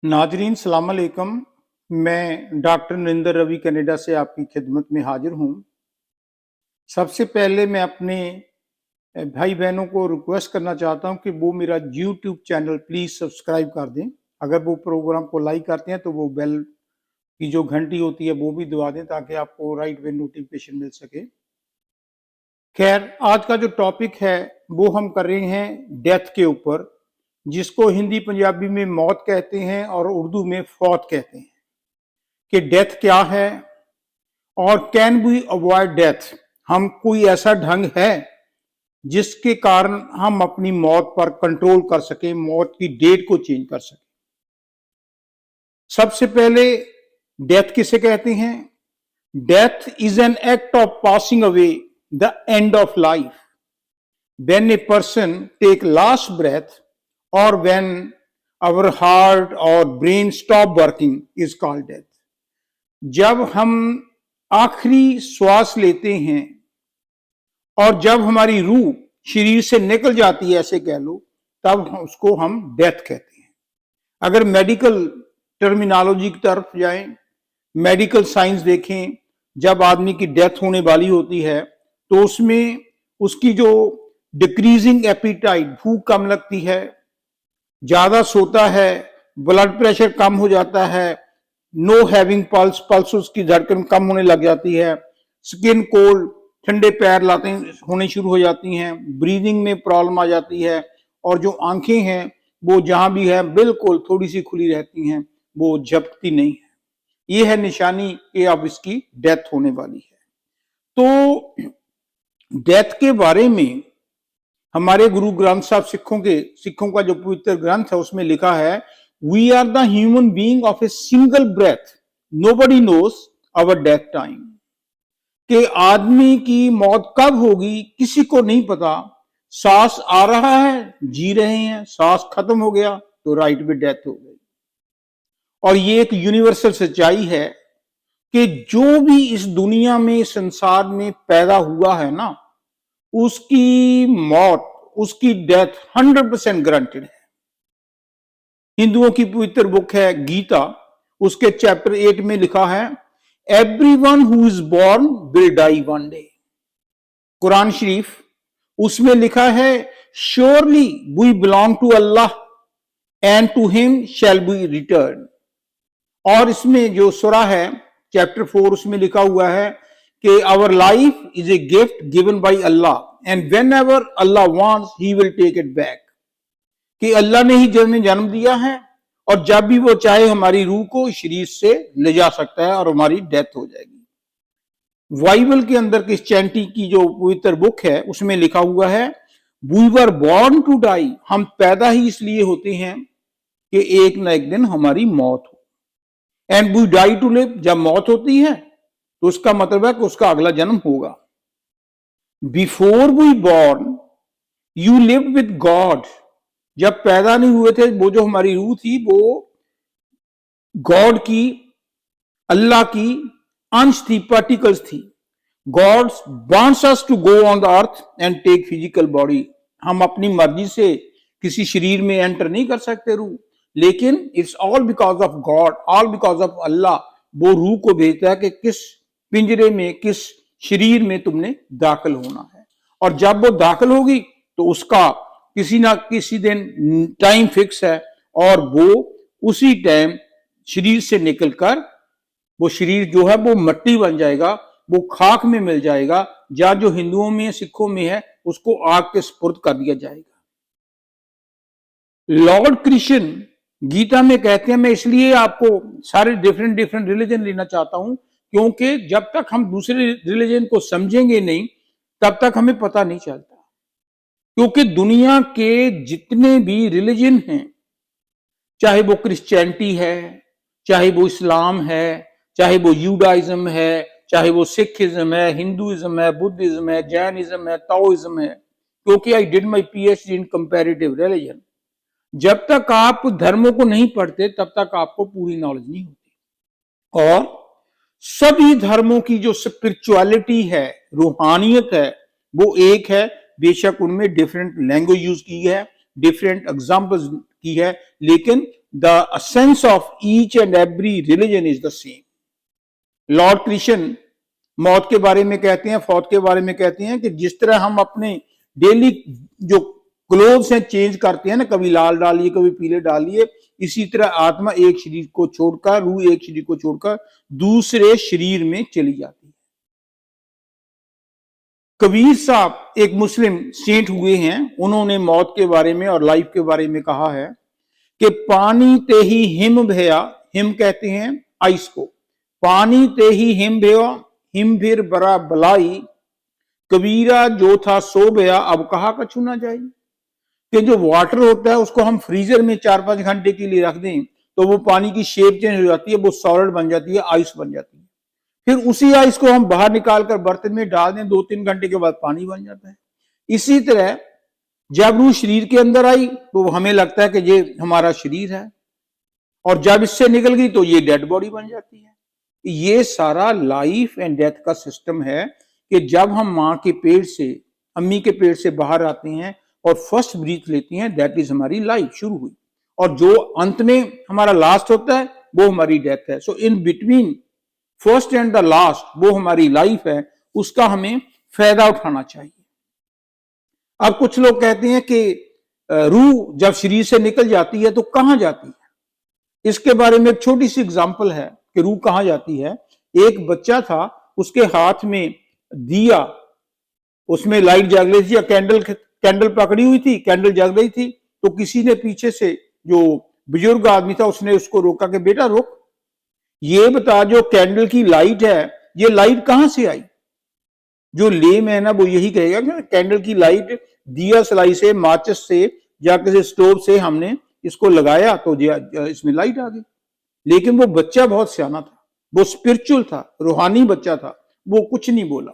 नाजरीन सलाम अलैकुम। मैं डॉक्टर नरेंद्र रवि कनाडा से आपकी खिदमत में हाजिर हूँ। सबसे पहले मैं अपने भाई बहनों को रिक्वेस्ट करना चाहता हूँ कि वो मेरा यूट्यूब चैनल प्लीज़ सब्सक्राइब कर दें। अगर वो प्रोग्राम को लाइक करते हैं तो वो बेल की जो घंटी होती है वो भी दबा दें ताकि आपको राइट वे नोटिफिकेशन मिल सके। खैर, आज का जो टॉपिक है वो हम कर रहे हैं डेथ के ऊपर, जिसको हिंदी पंजाबी में मौत कहते हैं और उर्दू में फौत कहते हैं। कि डेथ क्या है और कैन वी अवॉइड डेथ। हम कोई ऐसा ढंग है जिसके कारण हम अपनी मौत पर कंट्रोल कर सकें, मौत की डेट को चेंज कर सकें। सबसे पहले डेथ किसे कहते हैं? Death is an act of passing away the end of life when a person take last breath और व्हेन आवर हार्ट और brain stop working is called death. जब हम आखिरी श्वास लेते हैं और जब हमारी रूह शरीर से निकल जाती है, ऐसे कह लो, तब उसको हम डेथ कहते हैं। अगर मेडिकल टर्मिनोलॉजी की तरफ जाएं, मेडिकल साइंस देखें, जब आदमी की डेथ होने वाली होती है तो उसमें उसकी जो डिक्रीजिंग एपिटाइट, भूख कम लगती है, ज्यादा सोता है, ब्लड प्रेशर कम हो जाता है, नो हैविंग पल्स, पल्स उसकी धड़कन कम होने लग जाती है, स्किन कोल्ड, ठंडे पैर लाते होने शुरू हो जाती हैं, ब्रीदिंग में प्रॉब्लम आ जाती है और जो आंखें हैं वो जहां भी है बिल्कुल थोड़ी सी खुली रहती हैं, वो झपकती नहीं है। ये है निशानी कि अब इसकी डेथ होने वाली है। तो डेथ के बारे में हमारे गुरु ग्रंथ साहब सिखों का जो पवित्र ग्रंथ है उसमें लिखा है, we are the human being of a single breath, nobody knows our death time. कि आदमी की मौत कब होगी किसी को नहीं पता। सांस आ रहा है, जी रहे हैं, सांस खत्म हो गया तो राइट में डेथ हो गई। और ये एक यूनिवर्सल सच्चाई है कि जो भी इस दुनिया में, संसार में पैदा हुआ है ना, उसकी मौत, उसकी डेथ 100% गारंटेड है। हिंदुओं की पवित्र बुक है गीता, उसके चैप्टर 8 में लिखा है, everyone who is born will die one day. Quran शरीफ, उसमें लिखा है, surely we belong to Allah and to him shall be return. और इसमें जो सूरा है चैप्टर 4, उसमें लिखा हुआ है कि our life is a gift given by Allah and whenever Allah wants he will take it back. कि अल्लाह ने ही जन्म दिया है और जब भी वो चाहे हमारी रूह को शरीर से ले जा सकता है और हमारी डेथ हो जाएगी। बाइबल के अंदर क्रिश्चियनिटी की जो पवित्र बुक है उसमें लिखा हुआ है, we were born to die. हम पैदा ही इसलिए होते हैं कि एक न एक दिन हमारी मौत हो। And we die to live. जब मौत होती है तो उसका मतलब है कि उसका अगला जन्म होगा। Before we born you live with God. जब पैदा नहीं हुए थे, वो जो हमारी रूह थी वो गॉड की, अल्लाह की अंश थी, पार्टिकल्स थी। God wants us to go on the earth and take physical body. हम अपनी मर्जी से किसी शरीर में एंटर नहीं कर सकते रूह, लेकिन it's all because of God, all because of Allah. वो रूह को भेजता है कि किस पिंजरे में, किस शरीर में तुमने दाखिल होना है। और जब वो दाखिल होगी तो उसका किसी ना किसी दिन टाइम फिक्स है और वो उसी टाइम शरीर से निकलकर वो शरीर जो है वो मिट्टी बन जाएगा, वो खाक में मिल जाएगा, या जो हिंदुओं में, सिखों में है, उसको आग के सुपुर्द कर दिया जाएगा। लॉर्ड कृष्ण गीता में कहते हैं, मैं इसलिए आपको सारे डिफरेंट रिलीजन लेना चाहता हूं क्योंकि जब तक हम दूसरे रिलीजन को समझेंगे नहीं तब तक हमें पता नहीं चलता। क्योंकि दुनिया के जितने भी रिलीजन हैं, चाहे वो क्रिश्चियनिटी है, चाहे वो इस्लाम है, चाहे वो यूडाइज्म है, चाहे वो सिखिज्म है, हिंदुइज्म है, बुद्धिज्म है, जैनिज्म है, ताओइज्म है, क्योंकि I did my PhD in comparative religion. जब तक आप धर्मों को नहीं पढ़ते तब तक आपको पूरी नॉलेज नहीं होती। और सभी धर्मों की जो स्पिरिचुअलिटी है, रूहानियत है, वो एक है। बेशक उनमें डिफरेंट लैंग्वेज यूज की है, डिफरेंट एग्जाम्पल्स की है, लेकिन the essence of each and every religion is the same. Lord Krishna मौत के बारे में कहते हैं, फौत के बारे में कहते हैं कि जिस तरह हम अपने डेली जो क्लोथ्स हैं चेंज करते हैं ना, कभी लाल डालिए कभी पीले डालिए, इसी तरह आत्मा एक शरीर को छोड़कर, रूह एक शरीर को छोड़कर दूसरे शरीर में चली जाती है। कबीर साहब एक मुस्लिम सेंट हुए हैं, उन्होंने मौत के बारे में और लाइफ के बारे में कहा है कि पानी ते ही हिम भया, हिम कहते हैं आइस को, पानी ते ही हिम भया हिम फिर बरा बलाई, कबीरा जो था सो भया अब कहा कछु ना जाए। कि जो वाटर होता है उसको हम फ्रीजर में 4-5 घंटे के लिए रख दें तो वो पानी की शेप चेंज हो जाती है, वो सॉलिड बन जाती है, आइस बन जाती है। फिर उसी आइस को हम बाहर निकालकर बर्तन में डाल दें, 2-3 घंटे के बाद पानी बन जाता है। इसी तरह जब रूह शरीर के अंदर आई तो हमें लगता है कि ये हमारा शरीर है, और जब इससे निकल गई तो ये डेड बॉडी बन जाती है। ये सारा लाइफ एंड डेथ का सिस्टम है कि जब हम माँ के पेट से, अम्मी के पेट से बाहर आते हैं और फर्स्ट ब्रीथ लेती हैं, दैट इज हमारी लाइफ शुरू हुई, और जो अंत में हमारा लास्ट होता है वो हमारी डेथ है। So in between first and the last वो हमारी लाइफ है, उसका हमें फायदा उठाना चाहिए। अब कुछ लोग कहते हैं कि रूह जब शरीर से निकल जाती है तो कहां जाती है। इसके बारे में एक छोटी सी एग्जांपल है कि रूह कहां जाती है। एक बच्चा था, उसके हाथ में दिया, उसमें लाइट जग रही थी, या कैंडल पकड़ी हुई थी, कैंडल जग रही थी, तो किसी ने पीछे से, जो बुजुर्ग आदमी था, उसने उसको रोका कि बेटा रुक, ये बता जो कैंडल की लाइट है ये लाइट कहां से आई। जो लेम है ना वो यही कहेगा कि कैंडल की लाइट दिया सलाई से, माचिस से या किसी स्टोव से हमने इसको लगाया तो इसमें लाइट आ गई। लेकिन वो बच्चा बहुत सियाना था, वो स्पिरिचुअल था, रूहानी बच्चा था, वो कुछ नहीं बोला।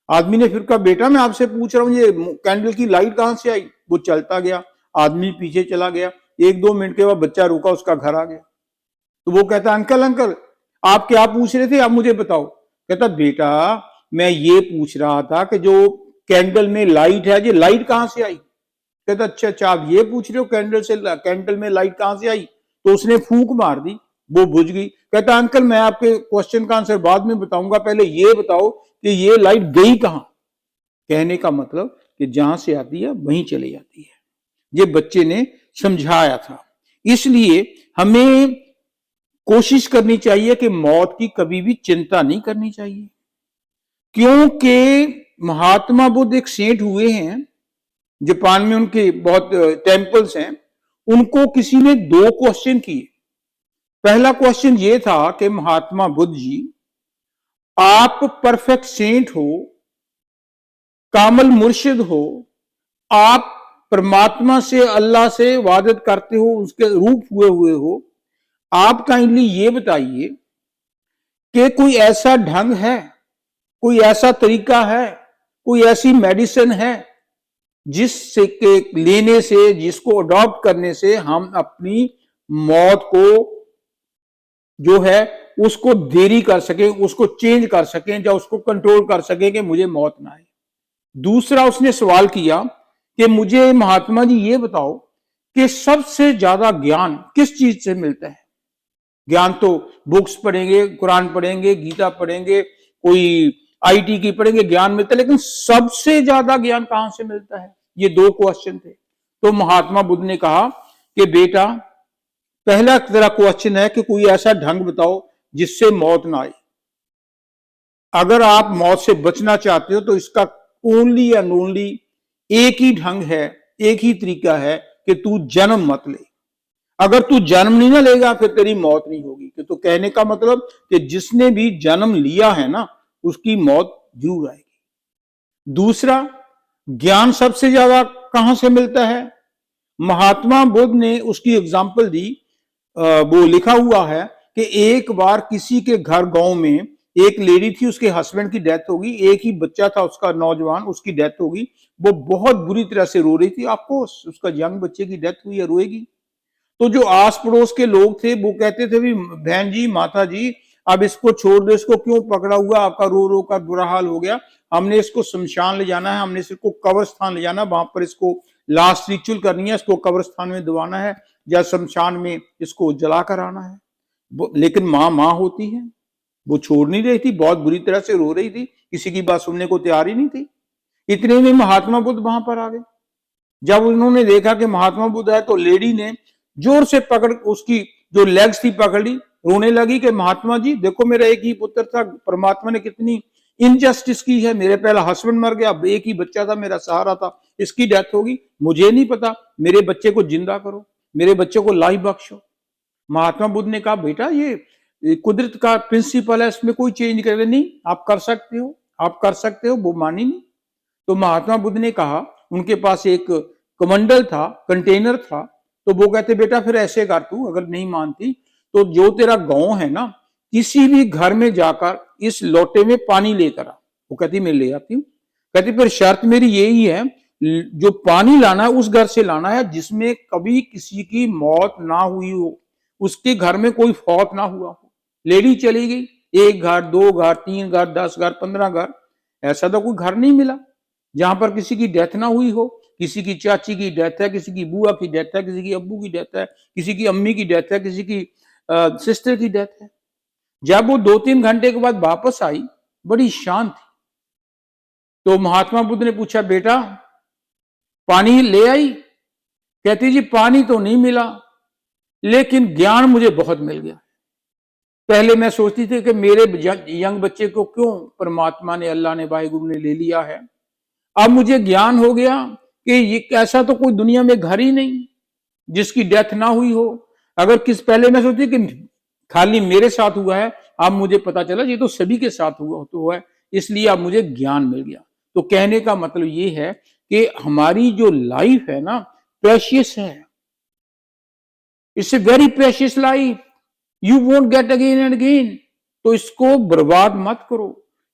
आदमी ने फिर कहा बेटा मैं आपसे पूछ रहा हूं ये कैंडल की लाइट कहां से आई। वो चलता गया, आदमी पीछे चला गया, 1-2 मिनट के बाद बच्चा रुका, उसका घर आ गया। तो वो कहता अंकल अंकल आप क्या पूछ रहे थे, आप मुझे बताओ। कहता बेटा मैं ये पूछ रहा था कि जो कैंडल में लाइट है ये लाइट कहां से आई। कहता अच्छा आप ये पूछ रहे हो कैंडल में लाइट कहां से आई। तो उसने फूंक मार दी, वो बुझ गई। कहता अंकल मैं आपके क्वेश्चन का आंसर बाद में बताऊंगा, पहले ये बताओ कि ये लाइट गई कहां। कहने का मतलब कि जहां से आती है वहीं चली जाती है। ये बच्चे ने समझाया था। इसलिए हमें कोशिश करनी चाहिए कि मौत की कभी भी चिंता नहीं करनी चाहिए, क्योंकि महात्मा बुद्ध एक सेंट हुए हैं, जापान में उनके बहुत टेम्पल्स हैं। उनको किसी ने 2 क्वेश्चन किए। पहला क्वेश्चन ये था कि महात्मा बुद्ध जी आप परफेक्ट सेंट हो, कामल मुर्शिद हो, आप परमात्मा से, अल्लाह से वादत करते हो, उसके रूप हुए हो, आप काइंडली ये बताइए कि कोई ऐसा ढंग है, कोई ऐसा तरीका है, कोई ऐसी मेडिसिन है जिससे के लेने से, जिसको अडॉप्ट करने से हम अपनी मौत को जो है उसको देरी कर सकें, उसको चेंज कर सकें, या उसको कंट्रोल कर सकें कि मुझे मौत ना आए। दूसरा उसने सवाल किया कि मुझे महात्मा जी ये बताओ कि सबसे ज्यादा ज्ञान किस चीज से मिलता है। ज्ञान तो बुक्स पढ़ेंगे, कुरान पढ़ेंगे, गीता पढ़ेंगे, कोई आईटी की पढ़ेंगे, ज्ञान मिलता है, लेकिन सबसे ज्यादा ज्ञान कहां से मिलता है। ये 2 क्वेश्चन थे। तो महात्मा बुद्ध ने कहा कि बेटा पहला तेरा क्वेश्चन है कि कोई ऐसा ढंग बताओ जिससे मौत ना आए। अगर आप मौत से बचना चाहते हो तो इसका ओनली एंड ओनली एक ही ढंग है, एक ही तरीका है कि तू जन्म मत ले। अगर तू जन्म नहीं ना लेगा फिर तेरी मौत नहीं होगी। तो कहने का मतलब कि जिसने भी जन्म लिया है ना उसकी मौत जरूर आएगी। दूसरा, ज्ञान सबसे ज्यादा कहां से मिलता है। महात्मा बुद्ध ने उसकी एग्जाम्पल दी। वो लिखा हुआ है कि एक बार किसी के घर गांव में एक लेडी थी, उसके हस्बैंड की डेथ होगी, एक ही बच्चा था उसका नौजवान, उसकी डेथ होगी। वो बहुत बुरी तरह से रो रही थी। आपको उसका यंग बच्चे की डेथ हुई है, रोएगी। तो जो आस पड़ोस के लोग थे वो कहते थे भी बहन जी, माता जी, अब इसको छोड़ दो, इसको क्यों पकड़ा हुआ, आपका रो रो का बुरा हाल हो गया। हमने इसको शमशान ले जाना है, हमने इसको कब्रस्थान ले जाना, वहां पर इसको लास्ट रिचुअल करनी है, इसको कब्रस्थान में दबाना है। या शमशान में इसको जला कर आना है। लेकिन माँ माँ होती है, वो छोड़ नहीं रही थी, बहुत बुरी तरह से रो रही थी, किसी की बात सुनने को तैयार ही नहीं थी। इतने में महात्मा बुद्ध वहां पर आ गए। जब उन्होंने देखा कि महात्मा बुद्ध है तो लेडी ने जोर से पकड़ उसकी जो लेग्स थी पकड़ ली, रोने लगी कि महात्मा जी देखो मेरा एक ही पुत्र था, परमात्मा ने कितनी इनजस्टिस की है, मेरे पहला हस्बैंड मर गया, अब एक ही बच्चा था, मेरा सहारा था, इसकी डेथ होगी, मुझे नहीं पता, मेरे बच्चे को जिंदा करो, मेरे बच्चे को लाइफ बख्शो। महात्मा बुद्ध ने कहा बेटा ये कुदरत का प्रिंसिपल है, इसमें कोई चेंज नहीं करे, नहीं आप कर सकते हो, आप कर सकते हो। वो मानी नहीं। तो महात्मा बुद्ध ने कहा, उनके पास एक कमंडल था, कंटेनर था, तो वो कहते बेटा फिर ऐसे कर, तू अगर नहीं मानती तो जो तेरा गांव है ना, किसी भी घर में जाकर इस लोटे में पानी लेकर आ। वो कहती मैं ले आती हूँ। कहती फिर शर्त मेरी यही है, जो पानी लाना है उस घर से लाना है जिसमें कभी किसी की मौत ना हुई हो, उसके घर में कोई फौत ना हुआ हो। लेडी चली गई, एक घर, दो घर, तीन घर, 10 घर, 15 घर, ऐसा तो कोई घर नहीं मिला जहां पर किसी की डेथ ना हुई हो। किसी की चाची की डेथ है, किसी की बुआ की डेथ है, किसी की अब्बू की डेथ है, किसी की अम्मी की डेथ है, किसी की सिस्टर की डेथ है। जब वो 2-3 घंटे के बाद वापस आई, बड़ी शांत थी। तो महात्मा बुद्ध ने पूछा बेटा पानी ले आई? कहती जी पानी तो नहीं मिला, लेकिन ज्ञान मुझे बहुत मिल गया। पहले मैं सोचती थी कि मेरे यंग बच्चे को क्यों परमात्मा ने, अल्लाह ने, वाहिगुरु ने ले लिया है। अब मुझे ज्ञान हो गया कि ये ऐसा तो कोई दुनिया में घर ही नहीं जिसकी डेथ ना हुई हो। अगर पहले मैं सोचती कि खाली मेरे साथ हुआ है, अब मुझे पता चला ये तो सभी के साथ हुआ है, इसलिए अब मुझे ज्ञान मिल गया। तो कहने का मतलब ये है कि हमारी जो लाइफ है ना, प्रेशियस है, it's a very precious life, you won't get again and again. तो इसको बर्बाद मत करो,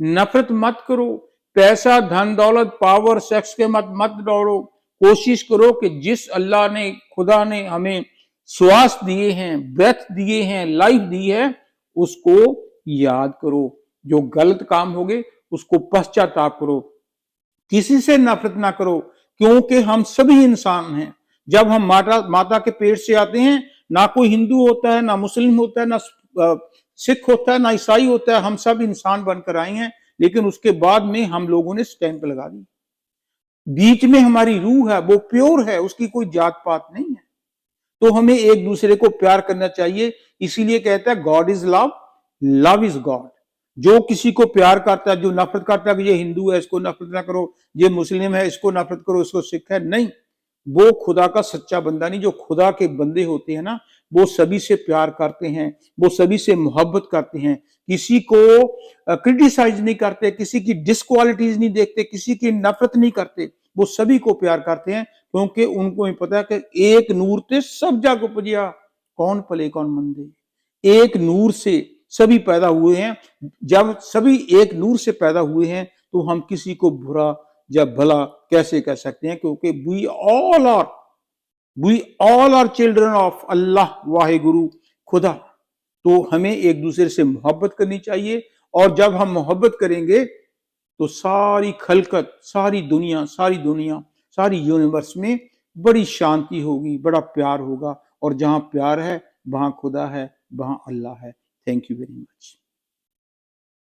नफरत मत करो, पैसा, धन दौलत, पावर, सेक्स के मत दौड़ो। कोशिश करो कि जिस अल्लाह ने, खुदा ने हमें श्वास दिए हैं, ब्रेथ दिए हैं, लाइफ दी है, उसको याद करो। जो गलत काम हो गए उसको पश्चाताप करो, किसी से नफरत ना करो, क्योंकि हम सभी इंसान हैं। जब हम माता के पेट से आते हैं, ना कोई हिंदू होता है, ना मुस्लिम होता है, ना सिख होता है, ना ईसाई होता है, हम सब इंसान बनकर आए हैं। लेकिन उसके बाद में हम लोगों ने स्टैंप लगा दी। बीच में हमारी रूह है, वो प्योर है, उसकी कोई जात पात नहीं है। तो हमें एक दूसरे को प्यार करना चाहिए। इसीलिए कहता है God is love, love is God. जो किसी को प्यार करता है, जो नफरत करता है कि ये हिंदू है इसको नफरत ना करो, ये मुस्लिम है इसको नफरत करो, इसको सिख है, नहीं, वो खुदा का सच्चा बंदा नहीं। जो खुदा के बंदे होते हैं ना, वो सभी से प्यार करते हैं, वो सभी से मोहब्बत करते हैं, किसी को क्रिटिसाइज नहीं करते, किसी की डिसक्वालिटीज नहीं देखते, किसी की नफरत नहीं करते, वो सभी को प्यार करते हैं, क्योंकि उनको ही पता है कि एक नूर ते सब जग उपजिया, कौन पले कौन मंदे। एक नूर से सभी पैदा हुए हैं। जब सभी एक नूर से पैदा हुए हैं तो हम किसी को बुरा या भला कैसे कह सकते हैं, क्योंकि we all are children of Allah, Waheguru, Khuda. तो हमें एक दूसरे से मोहब्बत करनी चाहिए, और जब हम मोहब्बत करेंगे तो सारी खलकत, सारी दुनिया, सारी यूनिवर्स में बड़ी शांति होगी, बड़ा प्यार होगा। और जहां प्यार है वहां खुदा है, वहां अल्लाह है। Thank you very much.